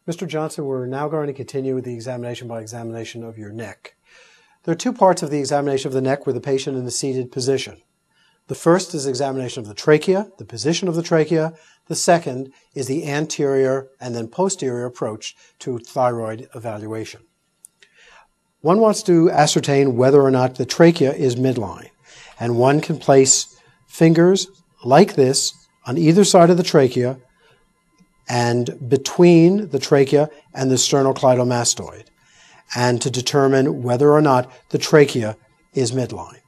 Mr. Johnson, we're now going to continue with the examination by examination of your neck. There are two parts of the examination of the neck with the patient in the seated position. The first is examination of the trachea, the position of the trachea. The second is the anterior and then posterior approach to thyroid evaluation. One wants to ascertain whether or not the trachea is midline, and one can place fingers like this on either side of the trachea and between the trachea and the sternocleidomastoid, and to determine whether or not the trachea is midline.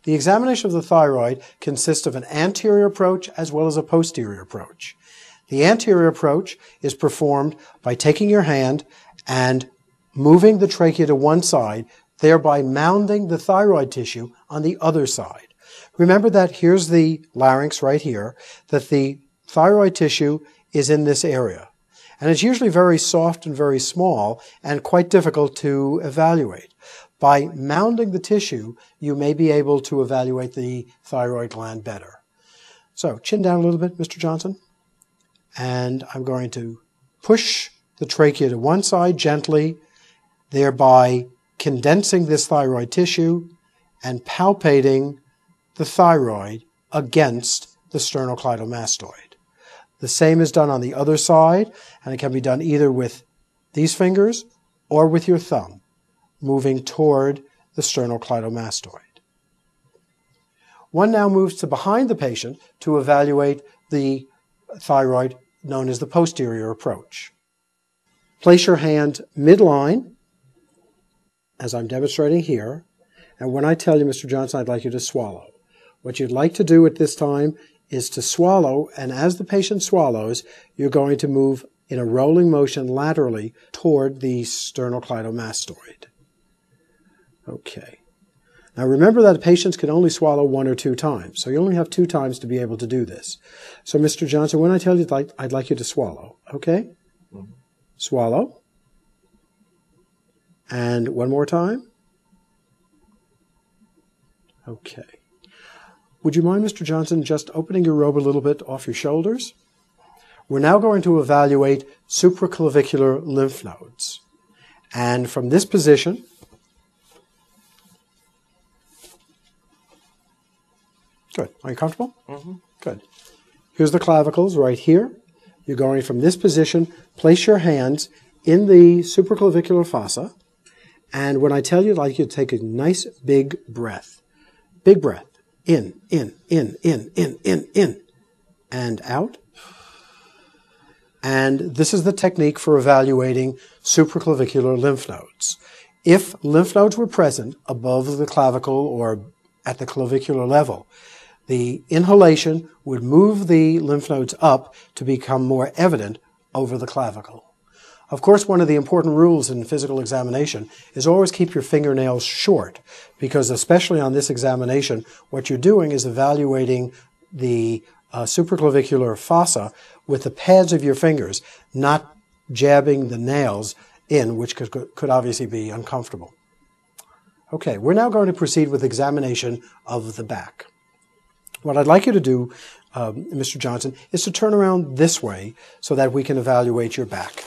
The examination of the thyroid consists of an anterior approach as well as a posterior approach. The anterior approach is performed by taking your hand and moving the trachea to one side, thereby mounding the thyroid tissue on the other side. Remember that here's the larynx right here, that the thyroid tissue is in this area. And it's usually very soft and very small and quite difficult to evaluate. By mounding the tissue, you may be able to evaluate the thyroid gland better. So, chin down a little bit, Mr. Johnson. And I'm going to push the trachea to one side gently, thereby condensing this thyroid tissue and palpating the thyroid against the sternocleidomastoid. The same is done on the other side, and it can be done either with these fingers or with your thumb, moving toward the sternocleidomastoid. One now moves to behind the patient to evaluate the thyroid, known as the posterior approach. Place your hand midline, as I'm demonstrating here, and when I tell you, Mr. Johnson, I'd like you to swallow. What you'd like to do at this time is to swallow, and as the patient swallows, you're going to move in a rolling motion laterally toward the sternocleidomastoid. Okay. Now remember that patients can only swallow 1 or 2 times, so you only have 2 times to be able to do this. So Mr. Johnson, when I tell you I'd like you to swallow, okay? Mm-hmm. Swallow. And one more time. Okay. Would you mind, Mr. Johnson, just opening your robe a little bit off your shoulders? We're now going to evaluate supraclavicular lymph nodes. And from this position, good. Are you comfortable? Mm-hmm. Good. Here's the clavicles right here. You're going from this position, place your hands in the supraclavicular fossa, and when I tell you, I'd like you to take a nice big breath. Big breath. In, and out. And this is the technique for evaluating supraclavicular lymph nodes. If lymph nodes were present above the clavicle or at the clavicular level, the inhalation would move the lymph nodes up to become more evident over the clavicle. Of course, one of the important rules in physical examination is always keep your fingernails short, because especially on this examination, what you're doing is evaluating the supraclavicular fossa with the pads of your fingers, not jabbing the nails in, which could obviously be uncomfortable. Okay, we're now going to proceed with examination of the back. What I'd like you to do, Mr. Johnson, is to turn around this way so that we can evaluate your back.